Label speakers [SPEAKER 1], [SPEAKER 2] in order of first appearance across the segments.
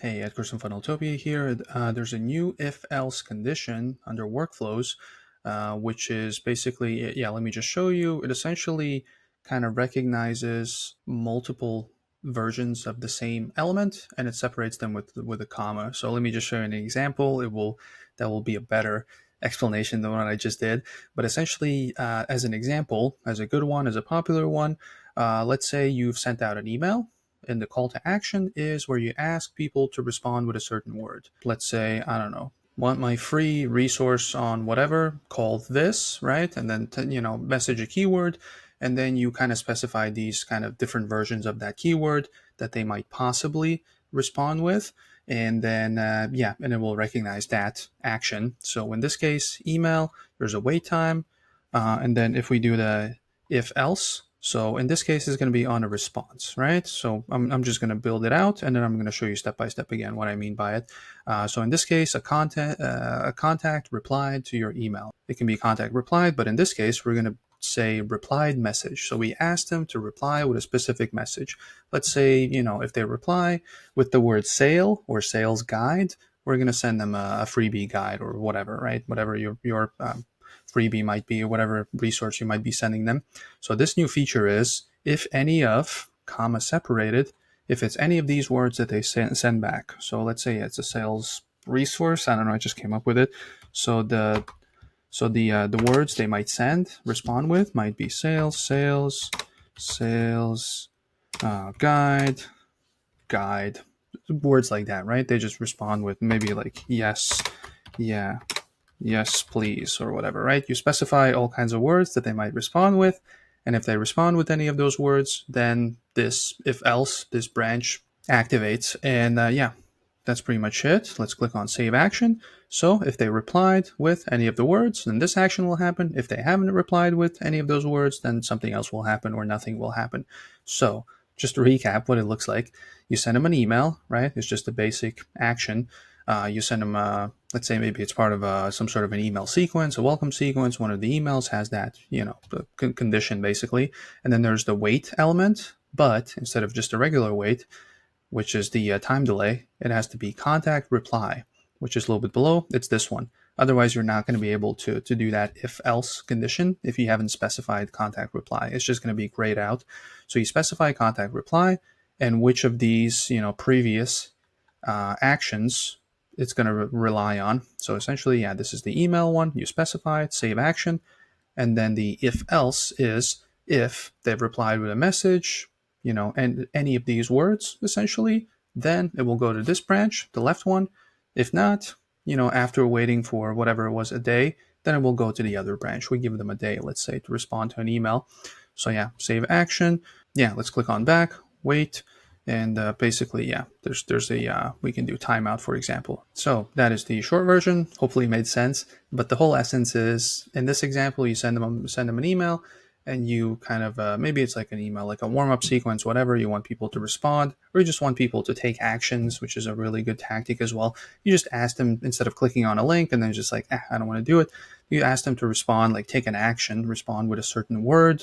[SPEAKER 1] Hey, Edgar from Funneltopia here. There's a new if-else condition under workflows, which is basically, yeah, let me just show you. It essentially kind of recognizes multiple versions of the same element and it separates them with a comma. So let me just show you an example. That will be a better explanation than what I just did. But essentially, as an example, as a good one, as a popular one, let's say you've sent out an email and the call to action is where you ask people to respond with a certain word. Let's say, I don't know, want my free resource on whatever, call this, right? And then, message a keyword. And then you kind of specify these kind of different versions of that keyword that they might possibly respond with. And then, and it will recognize that action. So in this case, email, there's a wait time. And then if we do the if else, so in this case, it's going to be on a response, right? So I'm just going to build it out, and then I'm going to show you step by step again what I mean by it. So in this case, a contact replied to your email. It can be contact replied, but in this case, we're going to say replied message. So we asked them to reply with a specific message. Let's say, if they reply with the word sale or sales guide, we're going to send them a freebie guide or whatever, right? Whatever your freebie might be or whatever resource you might be sending them. So this new feature is if any of, comma separated, if it's any of these words that they send back. So let's say it's a sales resource. I don't know, I just came up with it. So the words they might respond with might be sales, guide, words like that, right? They just respond with maybe like yes, yeah, yes, please, or whatever, right? You specify all kinds of words that they might respond with. And if they respond with any of those words, then this if else, this branch activates. And that's pretty much it. Let's click on save action. So if they replied with any of the words, then this action will happen. If they haven't replied with any of those words, then something else will happen or nothing will happen. So just to recap what it looks like, you send them an email, right? It's just a basic action. You send them, let's say maybe it's part of some sort of an email sequence, a welcome sequence. One of the emails has that, the condition basically. And then there's the wait element, but instead of just a regular wait, which is the time delay, it has to be contact reply, which is a little bit below. It's this one. Otherwise, you're not going to be able to do that if else condition if you haven't specified contact reply. It's just going to be grayed out. So you specify contact reply and which of these, previous actions it's going to rely on. So essentially, this is the email one. You specify it, save action. And then the if else is if they've replied with a message, and any of these words, essentially, then it will go to this branch, the left one. If not, after waiting for whatever it was, a day, then it will go to the other branch. We give them a day, let's say, to respond to an email. So save action. Let's click on back, wait. And basically, there's a we can do timeout, for example. So that is the short version. Hopefully, it made sense. But the whole essence is, in this example, you send them an email, and you kind of maybe it's like an email, like a warm-up sequence, whatever. You want people to respond, or you just want people to take actions, which is a really good tactic as well. You just ask them, instead of clicking on a link and then just like, I don't want to do it. You ask them to respond, like take an action, respond with a certain word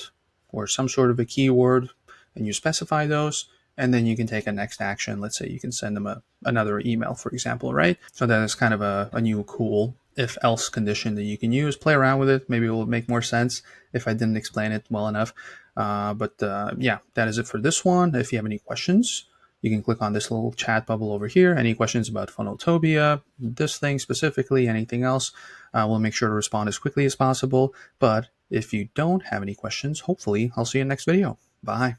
[SPEAKER 1] or some sort of a keyword, and you specify those. And then you can take a next action. Let's say you can send them another email, for example, right? So that is kind of a new cool if-else condition that you can use. Play around with it. Maybe it will make more sense if I didn't explain it well enough. But that is it for this one. If you have any questions, you can click on this little chat bubble over here. Any questions about Funneltopia, this thing specifically, anything else, we'll make sure to respond as quickly as possible. But if you don't have any questions, hopefully I'll see you in the next video. Bye.